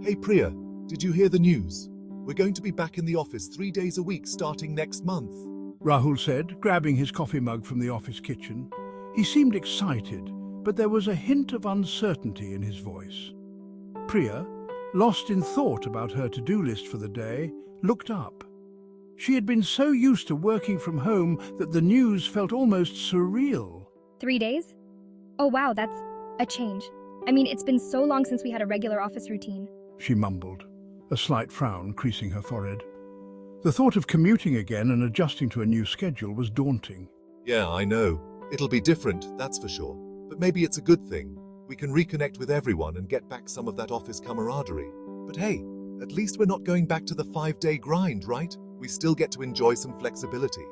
Hey Priya, did you hear the news? We're going to be back in the office 3 days a week starting next month. Rahul said, grabbing his coffee mug from the office kitchen. He seemed excited, but there was a hint of uncertainty in his voice. Priya, lost in thought about her to-do list for the day, looked up. She had been so used to working from home that the news felt almost surreal. 3 days? Oh wow, that's a change. I mean, it's been so long since we had a regular office routine. She mumbled, a slight frown creasing her forehead. The thought of commuting again and adjusting to a new schedule was daunting. Yeah, I know. It'll be different, that's for sure. But maybe it's a good thing. We can reconnect with everyone and get back some of that office camaraderie. But hey, at least we're not going back to the 5-day grind, right? We still get to enjoy some flexibility.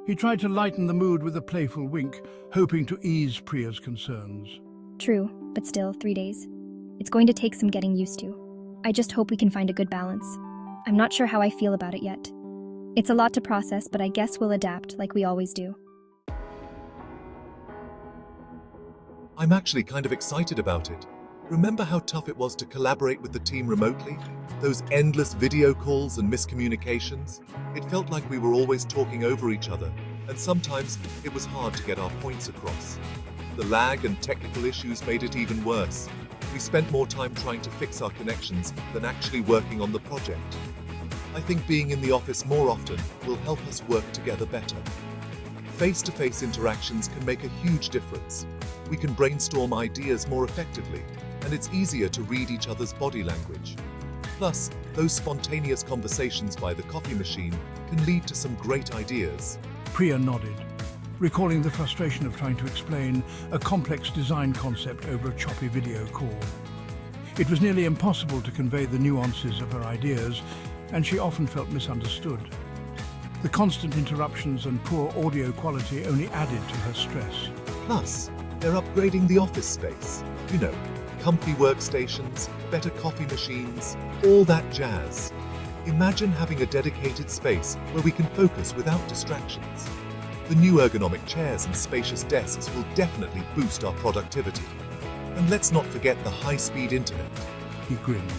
He tried to lighten the mood with a playful wink, hoping to ease Priya's concerns. True, but still, 3 days. It's going to take some getting used to. I just hope we can find a good balance. I'm not sure how I feel about it yet. It's a lot to process, but I guess we'll adapt like we always do. I'm actually kind of excited about it. Remember how tough it was to collaborate with the team remotely? Those endless video calls and miscommunications? It felt like we were always talking over each other, and sometimes it was hard to get our points across. The lag and technical issues made it even worse. We spent more time trying to fix our connections than actually working on the project. I think being in the office more often will help us work together better. Face-to-face interactions can make a huge difference. We can brainstorm ideas more effectively, and it's easier to read each other's body language. Plus, those spontaneous conversations by the coffee machine can lead to some great ideas. Priya nodded, recalling the frustration of trying to explain a complex design concept over a choppy video call. It was nearly impossible to convey the nuances of her ideas, and she often felt misunderstood. The constant interruptions and poor audio quality only added to her stress. Plus, they're upgrading the office space. You know, comfy workstations, better coffee machines, all that jazz. Imagine having a dedicated space where we can focus without distractions. The new ergonomic chairs and spacious desks will definitely boost our productivity. And let's not forget the high-speed internet. He grinned,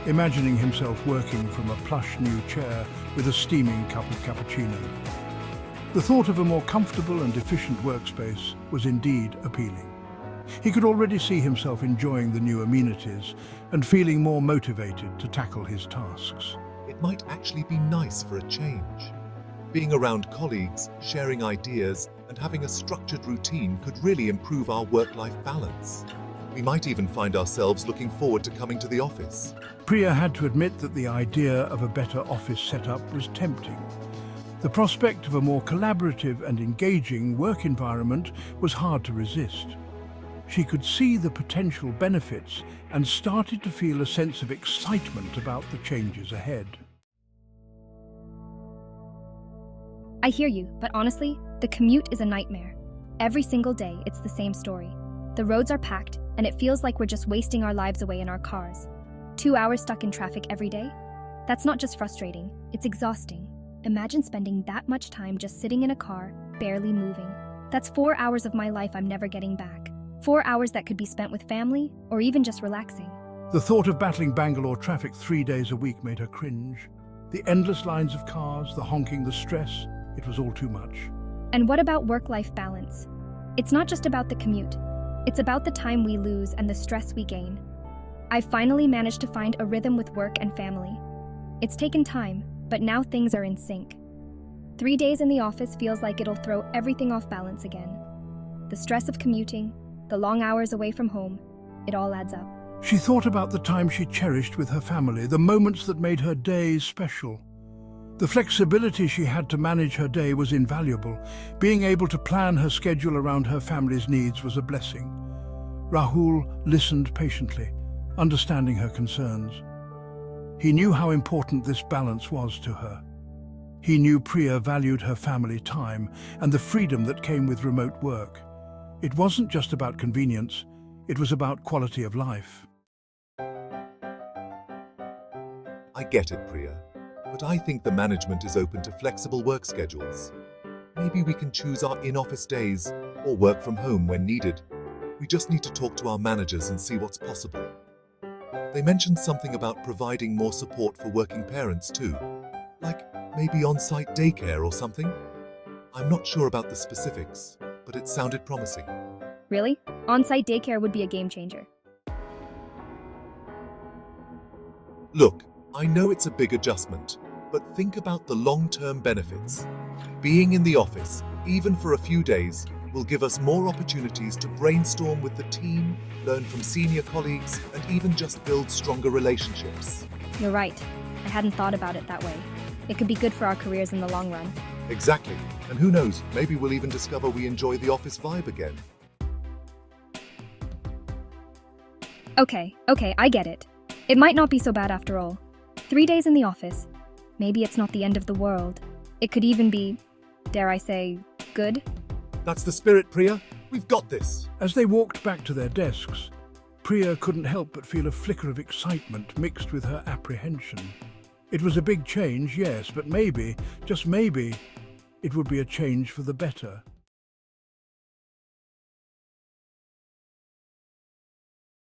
imagining himself working from a plush new chair with a steaming cup of cappuccino. The thought of a more comfortable and efficient workspace was indeed appealing. He could already see himself enjoying the new amenities and feeling more motivated to tackle his tasks. It might actually be nice for a change. Being around colleagues, sharing ideas, and having a structured routine could really improve our work-life balance. We might even find ourselves looking forward to coming to the office. Priya had to admit that the idea of a better office setup was tempting. The prospect of a more collaborative and engaging work environment was hard to resist. She could see the potential benefits and started to feel a sense of excitement about the changes ahead. I hear you, but honestly, the commute is a nightmare. Every single day, it's the same story. The roads are packed, and it feels like we're just wasting our lives away in our cars. 2 hours stuck in traffic every day? That's not just frustrating, it's exhausting. Imagine spending that much time just sitting in a car, barely moving. That's 4 hours of my life I'm never getting back. 4 hours that could be spent with family, or even just relaxing. The thought of battling Bangalore traffic 3 days a week made her cringe. The endless lines of cars, the honking, the stress, it was all too much. And what about work-life balance? It's not just about the commute. It's about the time we lose and the stress we gain. I've finally managed to find a rhythm with work and family. It's taken time, but now things are in sync. 3 days in the office feels like it'll throw everything off balance again. The stress of commuting, the long hours away from home, it all adds up. She thought about the time she cherished with her family, the moments that made her days special. The flexibility she had to manage her day was invaluable. Being able to plan her schedule around her family's needs was a blessing. Rahul listened patiently, understanding her concerns. He knew how important this balance was to her. He knew Priya valued her family time and the freedom that came with remote work. It wasn't just about convenience, it was about quality of life. I get it, Priya, but I think the management is open to flexible work schedules. Maybe we can choose our in-office days or work from home when needed. We just need to talk to our managers and see what's possible. They mentioned something about providing more support for working parents too, like maybe on-site daycare or something. I'm not sure about the specifics, but it sounded promising. Really? On-site daycare would be a game changer. Look, I know it's a big adjustment, but think about the long-term benefits. Being in the office, even for a few days, will give us more opportunities to brainstorm with the team, learn from senior colleagues, and even just build stronger relationships. You're right. I hadn't thought about it that way. It could be good for our careers in the long run. Exactly. And who knows, maybe we'll even discover we enjoy the office vibe again. Okay, I get it. It might not be so bad after all. 3 days in the office. Maybe it's not the end of the world. It could even be, dare I say, good? That's the spirit, Priya. We've got this. As they walked back to their desks, Priya couldn't help but feel a flicker of excitement mixed with her apprehension. It was a big change, yes, but maybe, just maybe, it would be a change for the better.